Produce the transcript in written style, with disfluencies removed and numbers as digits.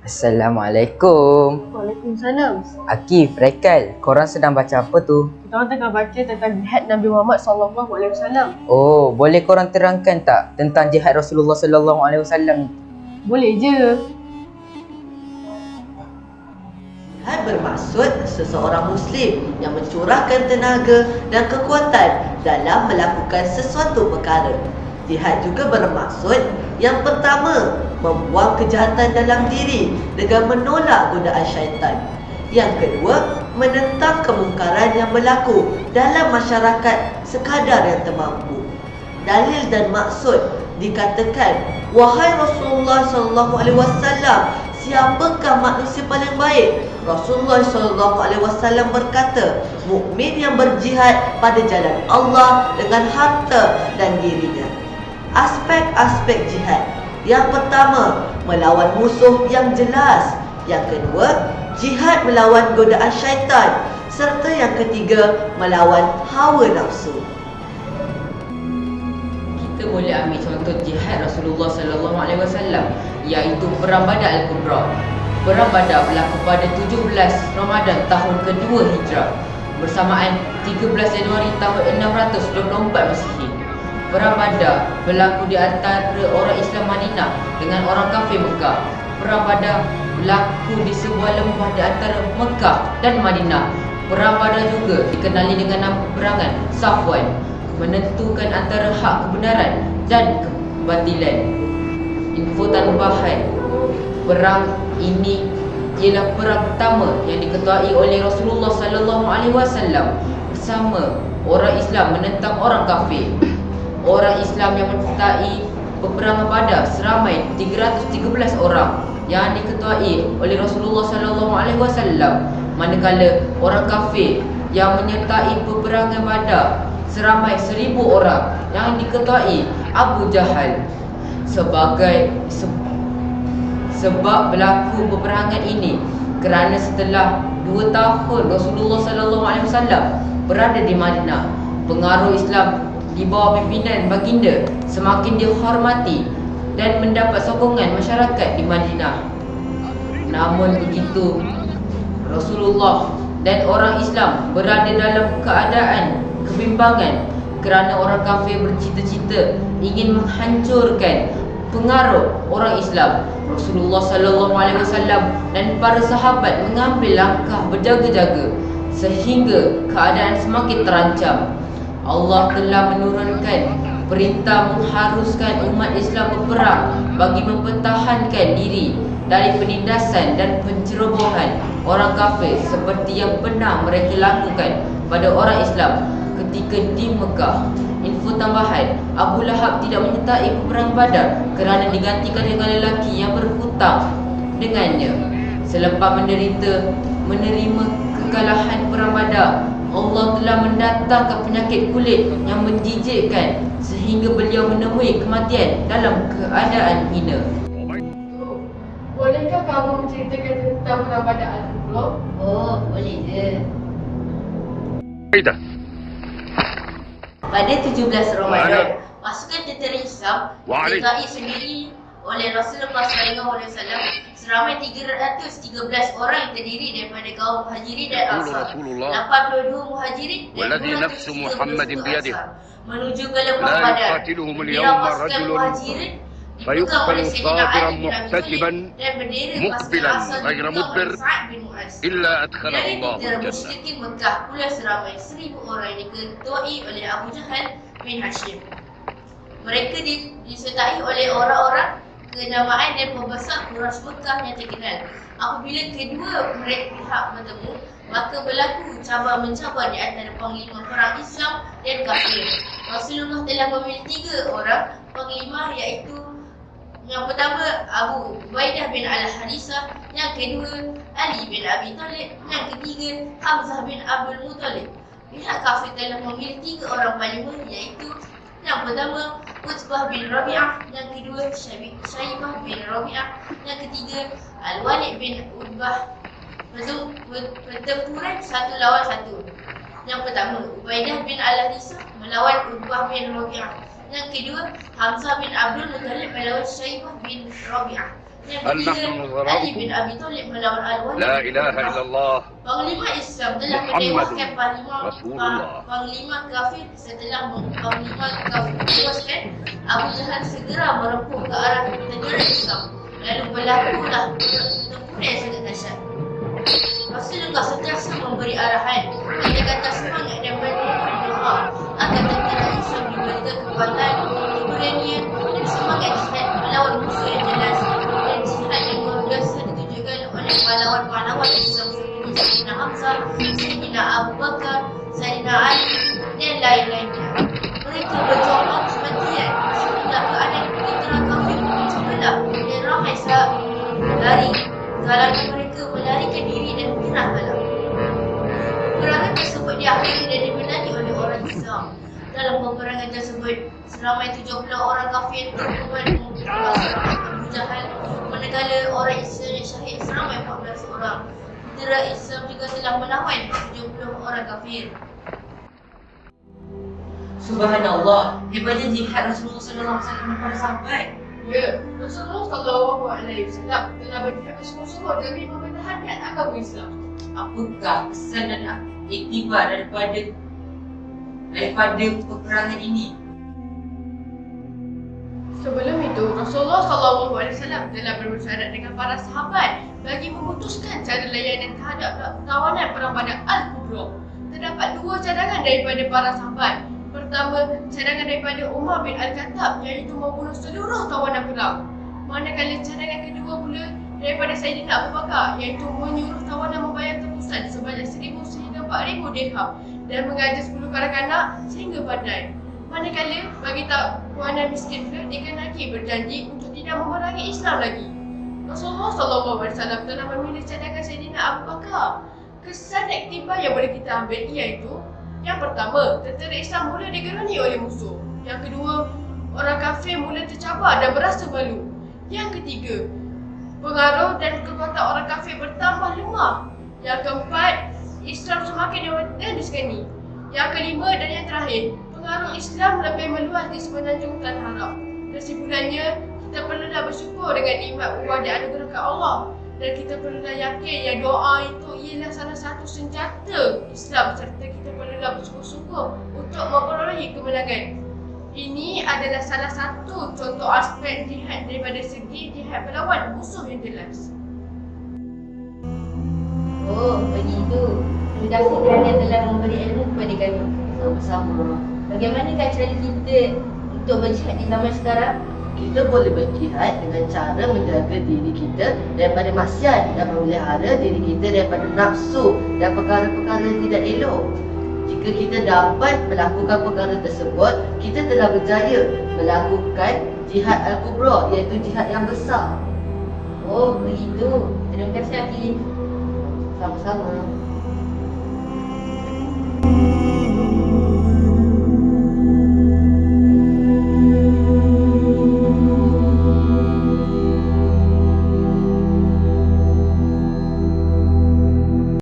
Assalamualaikum. Waalaikumsalam. Akif, Raikal, korang sedang baca apa tu? Kita orang tengah baca tentang jihad Nabi Muhammad SAW. Oh, boleh korang terangkan tak tentang jihad Rasulullah SAW? Boleh je. Jihad bermaksud seseorang Muslim yang mencurahkan tenaga dan kekuatan dalam melakukan sesuatu perkara. Jihad juga bermaksud yang pertama, membuang kejahatan dalam diri dengan menolak godaan syaitan. Yang kedua, menentang kemungkaran yang berlaku dalam masyarakat sekadar yang termampu. Dalil dan maksud dikatakan, wahai Rasulullah SAW, siapakah manusia paling baik? Rasulullah SAW berkata, mukmin yang berjihad pada jalan Allah dengan harta dan dirinya. Aspek-aspek jihad. Yang pertama, melawan musuh yang jelas. Yang kedua, jihad melawan godaan syaitan. Serta yang ketiga, melawan hawa nafsu. Kita boleh ambil contoh jihad Rasulullah SAW, iaitu Perang Badar Al-Kubra. Perang Badar berlaku pada 17 Ramadan tahun kedua Hijrah, bersamaan 13 Januari tahun 624 Masihi. Perang Badar berlaku di antara orang Islam Madinah dengan orang kafir Mekah. Perang Badar berlaku di sebuah lembah di antara Mekah dan Madinah. Perang Badar juga dikenali dengan nama peperangan Safwan, menentukan antara hak kebenaran dan kebatilan. Info tambahan, perang ini ialah perang pertama yang diketuai oleh Rasulullah SAW bersama orang Islam menentang orang kafir. Orang Islam yang menyertai peperangan Badar seramai 313 orang yang diketuai oleh Rasulullah SAW, manakala orang kafir yang menyertai peperangan Badar seramai 1000 orang yang diketuai Abu Jahal. Sebab berlaku peperangan ini kerana setelah 2 tahun Rasulullah SAW berada di Madinah, pengaruh Islam di bawah pimpinan baginda semakin dihormati dan mendapat sokongan masyarakat di Madinah. Namun begitu, Rasulullah dan orang Islam berada dalam keadaan kebimbangan kerana orang kafir bercita-cita ingin menghancurkan pengaruh orang Islam. Rasulullah SAW dan para sahabat mengambil langkah berjaga-jaga sehingga keadaan semakin terancam. Allah telah menurunkan perintah mengharuskan umat Islam berperang bagi mempertahankan diri dari penindasan dan pencerobohan orang kafir seperti yang pernah mereka lakukan pada orang Islam ketika di Mekah. Info tambahan, Abu Lahab tidak menyertai peperangan Badar kerana digantikan dengan lelaki yang berhutang dengannya. Selepas menerima kekalahan perang Badar, Allah telah mendatangkan penyakit kulit yang menjijikkan sehingga beliau menemui kematian dalam keadaan hina. Bolehkah kamu menceritakan tentang Perang Badar Al-Kubra? Oh, boleh je. Pada 17 Ramadan, pasukan tentera Islam diketuai sendiri oleh Rasulullah SAW seramai 313 orang yang terdiri daripada kaum Muhajirin dan Ansar, 82 Muhajirin dan 213 Ansar, menuju ke lembah Badar. Bendera pasukan Muhajirin dipegang oleh Sayyidina Ali bin Abi Thalib dan bendera pasukan Ansar dipegang oleh Sa'ad bin Mu'az. Dari tentera musyrikin Mekah pula seramai 1000 orang yang diketuai oleh Abu Jahal bin Hashim. Mereka disertai oleh orang-orang kenamaan dan pembesar Quraisy Mekah yang terkenal. Apabila kedua mereka pihak bertemu, maka berlaku cabar-mencabar di antara panglima perang Islam dan kafir. Rasulullah telah memilih 3 orang panglima, iaitu yang pertama Abu Ubaidah bin Al-Harisah, yang kedua Ali bin Abi Talib, yang ketiga Hamzah bin Abdul Muttalib. Pihak kafir telah memilih 3 orang panglima, iaitu yang pertama Utbah bin Rabi'ah, yang kedua Syaibah bin Rabi'ah, yang ketiga Al-Walid bin Utbah. Pertempuran 1 lawan 1. Yang pertama, Ubaidah bin Al-Harisah melawan Utbah bin Rabi'ah. Yang kedua, Hamzah bin Abdul Muttalib melawan Syaibah bin Rabi'ah. Yang ketiga, Ali bin Abi Thalib melawan Al-Walid. لا إله إلا الله Panglima Islam telah menewaskan panglima kafir setelah panglima kafir menewaskan, Abu Jahal segera merempuh ke arah tentera Islam. Lalu berlakulah pertempuran yang sangat dahsyat. Rasulullah sentiasa memberi arahan, kata-kata semangat dan menyuruh doa agar tentera Islam diberikan kekuatan, keberanian dan semangat jihad melawan musuh yang jelas, dan jihad yang luar biasa ditujukan oleh pahlawan-pahlawan Islam seperti Sayyidina Hamzah, Sayyidina Abu Bakar, Sayyidina Ali dan lain-lainnya. Mereka berjuang mati-matian sehingga keadaan tentera kafir pecah belah dan ramai dari kalangan mereka melarikan diri dan menyerah malam. Peperangan tersebut diakhiri dan dimenangi oleh orang Islam. Dalam peperangan tersebut, seramai 70 orang kafir terbunuh termasuk Abu Jahal, manakala orang Islam yang syahid seramai 14 orang. Tentera Islam juga telah melawan 70 orang kafir. Subhanallah, hebatnya jihad Rasulullah SAW kepada sahabat. Ya, Rasulullah Sallallahu Alaihi Wasallam telah berjihad bersungguh-sungguh demi mempertahankan agama Islam. Apakah kesan dan iktibar daripada peperangan ini? Sebelum itu, Rasulullah Sallallahu Alaihi Wasallam telah bermusyawarah dengan para sahabat bagi memutuskan cara layanan terhadap tawanan perang pada Al-Kubra. Terdapat dua cadangan daripada para sahabat. Pertama, cadangan daripada Umar bin Al-Khattab iaitu membunuh seluruh tawanan perang. Manakala cadangan kedua pula daripada Sayyidina Abu Bakar iaitu menyuruh tawanan membayar tebusan sebanyak 1,000 sehingga 4,000 dirham dan mengajar 10 kanak-kanak sehingga pandai. Manakala bagi tawanan miskin pula dikenaki berjanji untuk tidak memerangi Islam lagi. Rasulullah SAW telah memilih cadangan Sayyidina Abu Bakar. Kesan iktibar yang boleh kita ambil iaitu, yang pertama, tentera Islam mula digerani oleh musuh. Yang kedua, orang kafir mula tercabar dan berasa malu. Yang ketiga, pengaruh dan kekuatan orang kafir bertambah lemah. Yang keempat, Islam semakin didisgani. Yang kelima dan yang terakhir, pengaruh Islam lebih meluas di semenanjung Tanah Arab. Kesimpulannya, kita perlulah bersyukur dengan nikmat Allah dan anugerah Allah. Dan kita perlulah yakin yang doa itu ialah salah satu senjata Islam, serta kita perlulah bersungguh-sungguh untuk memperolehi kemenangan. Ini adalah salah satu contoh aspek jihad daripada segi jihad melawan musuh yang jelas. Oh, begitu. Terima kasih kerana telah memberi ilmu kepada kami. Sama-sama. Bagaimanakah cara kita untuk berjihad di zaman sekarang? Kita boleh berjihad dengan cara menjaga diri kita daripada maksiat dan memelihara diri kita daripada nafsu dan perkara-perkara yang tidak elok. Jika kita dapat melakukan perkara tersebut, kita telah berjaya melakukan jihad Al-Kubra, iaitu jihad yang besar. Oh, begitu. Terima kasih, Akif. Sama-sama.